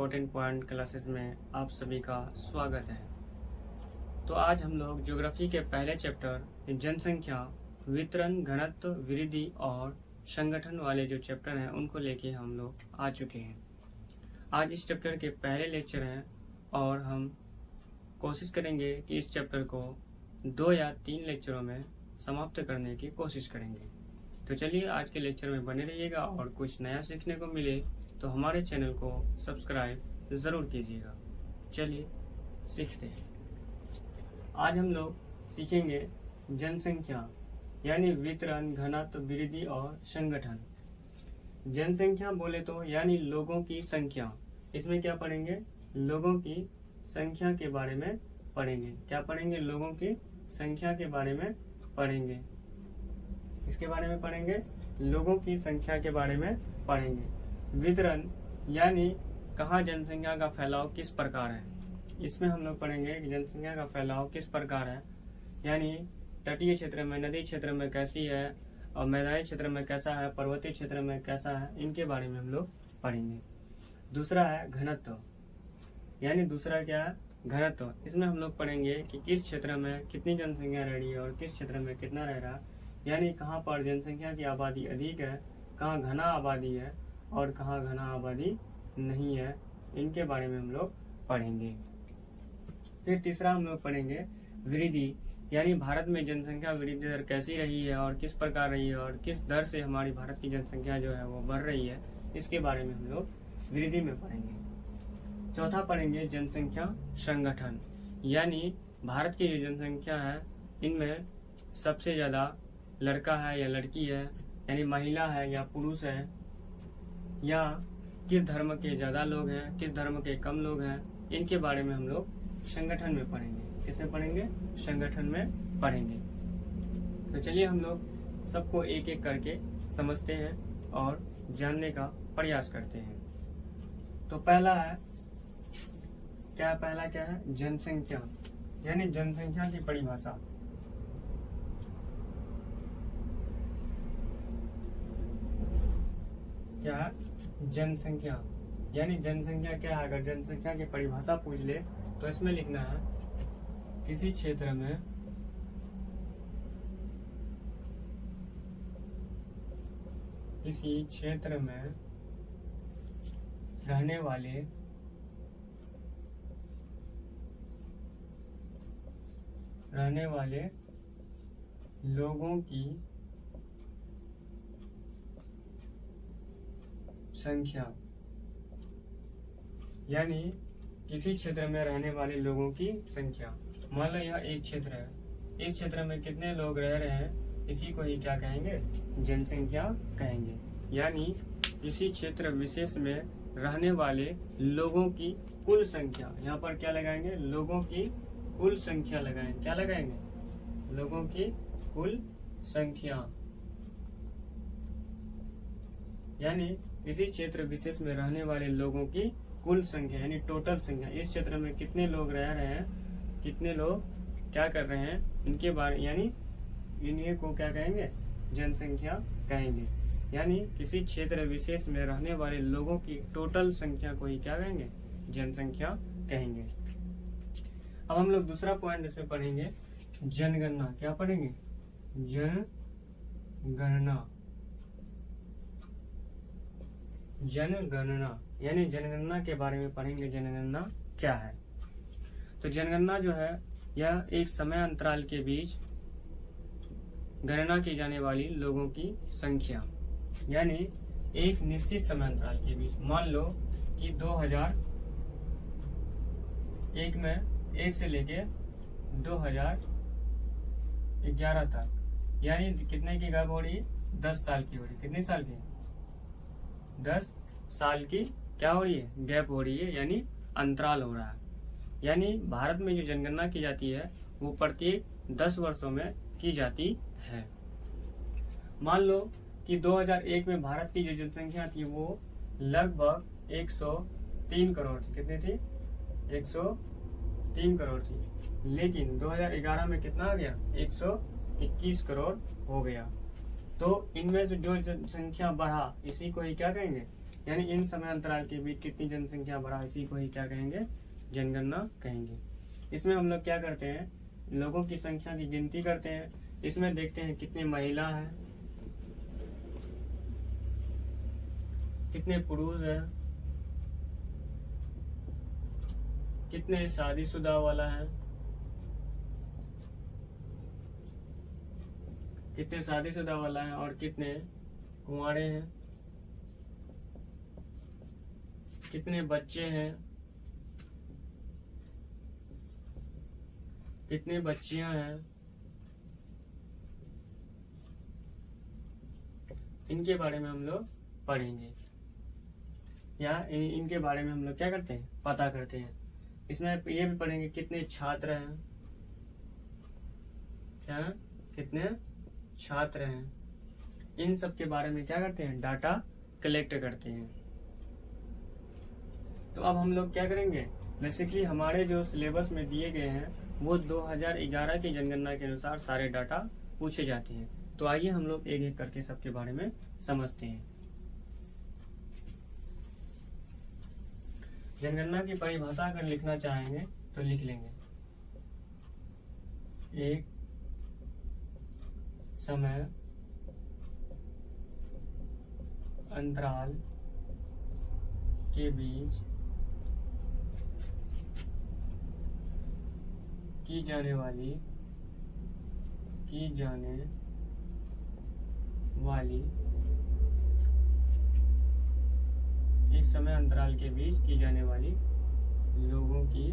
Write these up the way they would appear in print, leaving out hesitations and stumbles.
Important point classes में आप सभी का स्वागत है। तो आज हम लोग ज्योग्राफी के पहले चैप्टर जनसंख्या, वितरण, घनत्व, वृद्धि और संगठन वाले जो चैप्टर हैं उनको लेके हम लोग आ चुके हैं। आज इस चैप्टर के पहले लेक्चर हैं और हम कोशिश करेंगे कि इस चैप्टर को 2 या 3 लेक्चरों में समाप्त करने की कोशिश करेंगे। तो चलिए आज के लेक्चर में बने रहिएगा और कुछ नया सीखने को मिले तो हमारे चैनल को सब्सक्राइब ज़रूर कीजिएगा। चलिए सीखते हैं। आज हम लोग सीखेंगे जनसंख्या यानी वितरण, घनत्व, वृद्धि और संगठन। जनसंख्या बोले तो यानी लोगों की संख्या। इसमें क्या पढ़ेंगे? लोगों की संख्या के बारे में पढ़ेंगे। क्या पढ़ेंगे? लोगों की संख्या के बारे में पढ़ेंगे। इसके बारे में पढ़ेंगे, लोगों की संख्या के बारे में पढ़ेंगे। वितरण यानी कहाँ जनसंख्या का फैलाव किस प्रकार है, इसमें हम लोग पढ़ेंगे कि जनसंख्या का फैलाव किस प्रकार है, यानी तटीय क्षेत्र में, नदी क्षेत्र में कैसी है और मैदानी क्षेत्र में कैसा है, पर्वतीय क्षेत्र में कैसा है, इनके बारे में हम लोग पढ़ेंगे। दूसरा है घनत्व, यानी दूसरा क्या है? घनत्व। इसमें हम लोग पढ़ेंगे कि किस क्षेत्र में कितनी जनसंख्या रह रही है और किस क्षेत्र में कितना रह रहा है, यानी कहाँ पर जनसंख्या की आबादी अधिक है, कहाँ घना आबादी है और कहाँ घना आबादी नहीं है, इनके बारे में हम लोग पढ़ेंगे। फिर तीसरा हम लोग पढ़ेंगे वृद्धि, यानी भारत में जनसंख्या वृद्धि दर कैसी रही है और किस प्रकार रही है और किस दर से हमारी भारत की जनसंख्या जो है वो बढ़ रही है, इसके बारे में हम लोग वृद्धि में पढ़ेंगे। चौथा पढ़ेंगे जनसंख्या संगठन, यानी भारत की जो जनसंख्या है इनमें सबसे ज्यादा लड़का है या लड़की है, यानी महिला है या पुरुष है, या किस धर्म के ज्यादा लोग हैं, किस धर्म के कम लोग हैं, इनके बारे में हम लोग संगठन में पढ़ेंगे। किसमें पढ़ेंगे? संगठन में पढ़ेंगे। तो चलिए हम लोग सबको एक एक करके समझते हैं और जानने का प्रयास करते हैं। तो पहला है क्या? पहला क्या है? जनसंख्या, यानी जनसंख्या की परिभाषा। क्या है? जनसंख्या, यानी जनसंख्या क्या है? अगर जनसंख्या की परिभाषा पूछ ले तो इसमें लिखना है किसी क्षेत्र में रहने वाले लोगों की संख्या, यानी किसी क्षेत्र में रहने वाले लोगों की संख्या। मान लो यह एक क्षेत्र है, इस क्षेत्र में कितने लोग रह रहे हैं, इसी को ही क्या कहेंगे? जनसंख्या कहेंगे। यानी किसी क्षेत्र विशेष में रहने वाले लोगों की कुल संख्या। यहाँ पर क्या लगाएंगे? लोगों की कुल संख्या लगाएंगे। क्या लगाएंगे? लोगों की कुल संख्या, यानी किसी क्षेत्र विशेष में रहने वाले लोगों की कुल संख्या, यानी टोटल संख्या। इस क्षेत्र में कितने लोग रह रहे हैं, कितने लोग क्या कर रहे हैं, इनके बारे, यानी इन्हीं को क्या कहेंगे? जनसंख्या कहेंगे। यानी किसी क्षेत्र विशेष में रहने वाले लोगों की टोटल संख्या को ही क्या कहेंगे? जनसंख्या कहेंगे। अब हम लोग दूसरा पॉइंट इसमें पढ़ेंगे जनगणना। क्या पढ़ेंगे? जनगणना। जनगणना यानी जनगणना के बारे में पढ़ेंगे। जनगणना क्या है? तो जनगणना जो है यह एक समय अंतराल के बीच गणना की जाने वाली लोगों की संख्या, यानी एक निश्चित समय अंतराल के बीच। मान लो कि 2001 में 1 से लेके 2011 तक, यानी कितने की गैप हो रही है? 10 साल की हो रही है। कितने साल की? 10 साल की क्या हो रही है? गैप हो रही है, यानी अंतराल हो रहा है। यानी भारत में जो जनगणना की जाती है वो प्रत्येक 10 वर्षों में की जाती है। मान लो कि 2001 में भारत की जो जनसंख्या थी वो लगभग 103 करोड़ थी। कितनी थी? 103 करोड़ थी। लेकिन 2011 में कितना आ गया? 121 करोड़ हो गया। तो इनमें से जो जनसंख्या बढ़ा, इसी को ही क्या कहेंगे? यानी इन समय अंतराल के बीच कितनी जनसंख्या बढ़ा, इसी को ही क्या कहेंगे, जनगणना कहेंगे। इसमें हम लोग क्या करते हैं, लोगों की संख्या की गिनती करते हैं। इसमें देखते हैं कितने महिला हैं, कितने पुरुष हैं, कितने शादीशुदा वाला है, कितने शादीशुदा वाला है और कितने कुंवारे हैं, कितने बच्चे हैं, कितने बच्चियां हैं, इनके बारे में हम लोग पढ़ेंगे, या इनके बारे में हम लोग क्या करते हैं, पता करते हैं। इसमें ये भी पढ़ेंगे कितने छात्र हैं, क्या कितने छात्र हैं, इन सब के बारे में क्या करते हैं, डाटा कलेक्ट करते हैं। तो अब हम लोग क्या करेंगे, बेसिकली हमारे जो सिलेबस में दिए गए हैं वो 2011 की जनगणना के अनुसार सारे डाटा पूछे जाते हैं। तो आइए हम लोग एक एक करके सबके बारे में समझते हैं। जनगणना की परिभाषा अगर लिखना चाहेंगे तो लिख लेंगे, एक समय अंतराल के बीच की जाने वाली एक समय अंतराल के बीच की जाने वाली लोगों की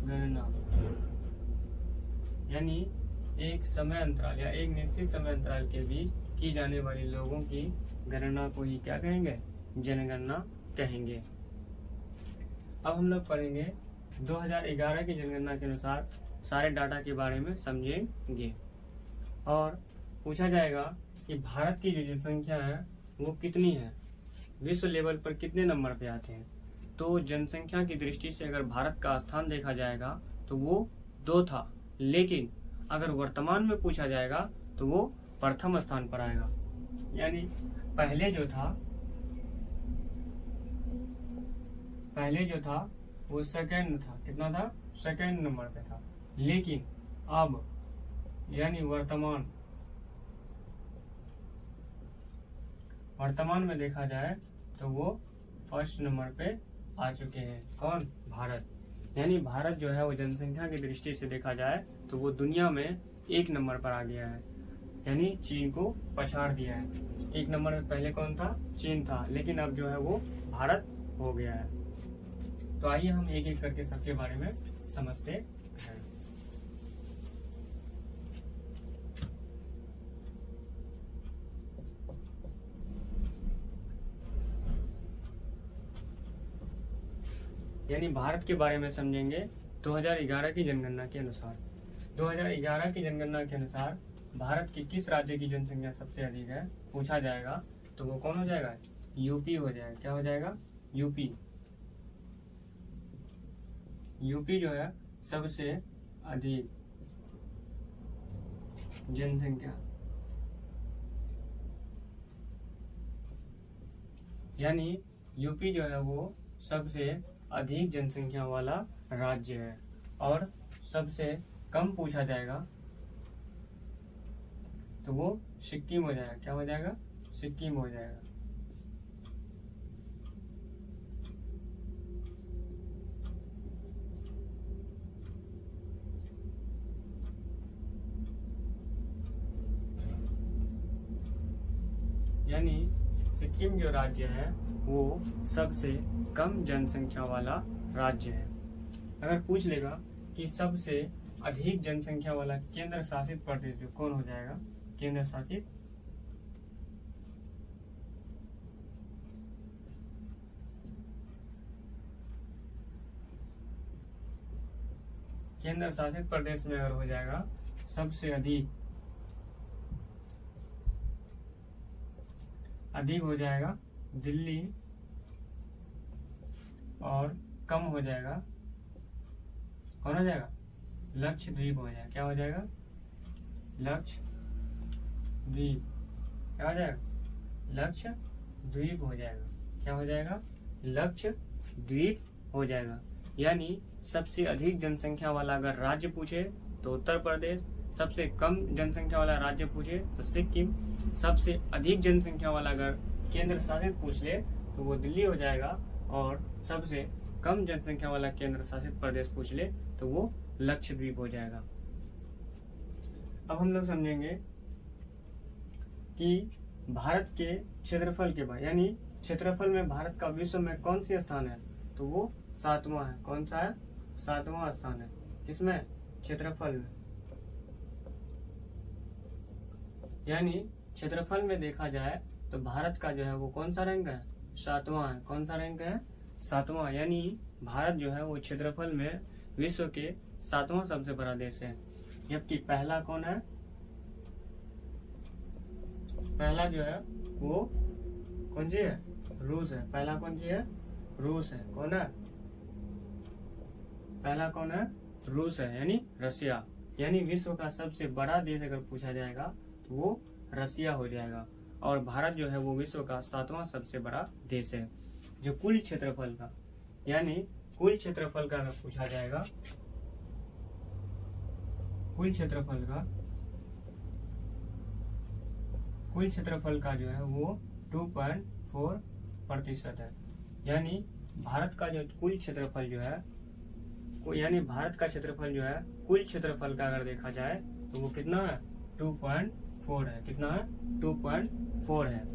गणना, यानी एक समय अंतराल या एक निश्चित समय अंतराल के बीच की जाने वाली लोगों की गणना को ही क्या कहेंगे, जनगणना कहेंगे। अब हम लोग पढ़ेंगे 2011 की जनगणना के अनुसार सारे डाटा के बारे में समझेंगे और पूछा जाएगा कि भारत की जो जनसंख्या है वो कितनी है, विश्व लेवल पर कितने नंबर पे आते हैं। तो जनसंख्या की दृष्टि से अगर भारत का स्थान देखा जाएगा तो वो 2 था, लेकिन अगर वर्तमान में पूछा जाएगा तो वो प्रथम स्थान पर आएगा। यानी पहले जो था वो सेकंड था, कितना था, सेकंड नंबर पे था, लेकिन अब यानी वर्तमान में देखा जाए तो वो फर्स्ट नंबर पे आ चुके हैं। कौन, भारत। यानी भारत जो है वो जनसंख्या की दृष्टि से देखा जाए तो वो दुनिया में 1 नंबर पर आ गया है, यानी चीन को पछाड़ दिया है। 1 नंबर में पहले कौन था, चीन था, लेकिन अब जो है वो भारत हो गया है। तो आइए हम एक एक करके सबके बारे में समझते हैं। यानी भारत के बारे में समझेंगे 2011 की जनगणना के अनुसार। 2011 की जनगणना के अनुसार भारत के किस राज्य की जनसंख्या सबसे अधिक है पूछा जाएगा तो वो कौन हो जाएगा, यूपी हो जाएगा। क्या हो जाएगा, यूपी। यूपी जो है सबसे अधिक जनसंख्या, यानी यूपी जो है वो सबसे अधिक जनसंख्या वाला राज्य है। और सबसे कम पूछा जाएगा तो वो सिक्किम हो जाएगा। क्या हो जाएगा, सिक्किम हो जाएगा। यानी सिक्किम जो राज्य है वो सबसे कम जनसंख्या वाला राज्य है। अगर पूछ लेगा कि सबसे अधिक जनसंख्या वाला केंद्र शासित प्रदेश जो कौन हो जाएगा, केंद्र शासित प्रदेश में अगर हो जाएगा सबसे अधिक हो जाएगा दिल्ली, और कम हो जाएगा कौन हो जाएगा, लक्षद्वीप हो जाएगा। क्या हो जाएगा, लक्षद्वीप। द्वीप, क्या हो जाएगा, लक्षद्वीप हो जाएगा। क्या हो जाएगा, लक्षद्वीप हो जाएगा। यानी सबसे अधिक जनसंख्या वाला अगर राज्य पूछे तो उत्तर प्रदेश, सबसे कम जनसंख्या वाला राज्य पूछे तो सिक्किम, सबसे अधिक जनसंख्या वाला अगर केंद्र शासित पूछ ले तो वो दिल्ली हो जाएगा, और सबसे कम जनसंख्या वाला केंद्र शासित प्रदेश पूछ ले तो वो लक्षद्वीप हो जाएगा। अब हम लोग समझेंगे कि भारत के क्षेत्रफल के बाद, यानी क्षेत्रफल में भारत का विश्व में कौन सी स्थान है, तो वो 7वां है। कौन सा है, 7वां स्थान है। किसमें, क्षेत्रफल में। यानी क्षेत्रफल में देखा जाए तो भारत का जो है वो कौन सा रैंक है, 7वां है। कौन सा रैंक है, 7वां। यानी भारत जो है वो क्षेत्रफल में विश्व के 7वां सबसे बड़ा देश है। जबकि पहला कौन है, पहला जो है वो कौन सी है, रूस है। पहला कौन सी है, रूस है। कौन है, पहला कौन है, रूस है, यानी रसिया। यानी विश्व का सबसे बड़ा देश अगर पूछा जाएगा तो वो रसिया हो जाएगा। और भारत जो है वो विश्व का 7वां सबसे बड़ा देश है। जो कुल क्षेत्रफल का, यानी कुल क्षेत्रफल का अगर पूछा जाएगा, कुल क्षेत्रफल का जो है वो 2.4% है। यानी भारत का जो कुल क्षेत्रफल जो है, यानी भारत का क्षेत्रफल जो है कुल क्षेत्रफल का अगर देखा जाए तो वो कितना है, 2.4 है। कितना है, 2.4 है।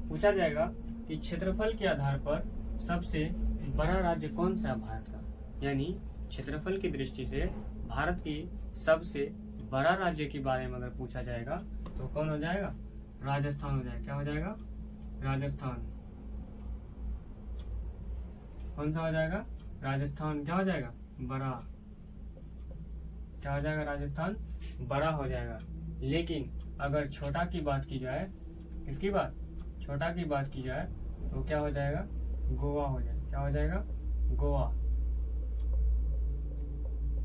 पूछा जाएगा कि क्षेत्रफल के आधार पर सबसे बड़ा राज्य कौन सा है भारत का। यानी क्षेत्रफल की दृष्टि से भारत की सबसे बड़ा राज्य के बारे में अगर पूछा जाएगा तो कौन हो जाएगा, राजस्थान हो जाएगा। क्या हो जाएगा, राजस्थान। कौन सा हो जाएगा, राजस्थान। क्या हो जाएगा, बड़ा। क्या हो जाएगा, राजस्थान बड़ा हो जाएगा। लेकिन अगर छोटा की बात की जाए, किसकी बात, छोटा की बात की जाए तो क्या हो जाएगा, गोवा हो जाएगा। क्या हो जाएगा, गोवा।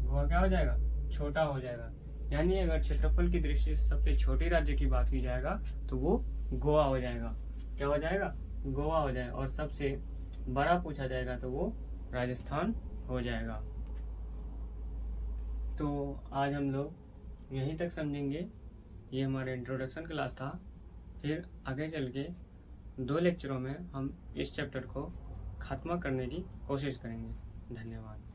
गोवा क्या हो जाएगा, छोटा हो जाएगा। यानी अगर क्षेत्रफल की दृष्टि से सबसे छोटे राज्य की बात की जाएगा तो वो गोवा हो जाएगा। क्या हो जाएगा, गोवा हो जाएगा। और सबसे बड़ा पूछा जाएगा तो वो राजस्थान हो जाएगा। तो आज हम लोग यहीं तक समझेंगे। ये हमारा इंट्रोडक्शन क्लास था। फिर आगे चल के 2 लेक्चरों में हम इस चैप्टर को खत्म करने की कोशिश करेंगे। धन्यवाद।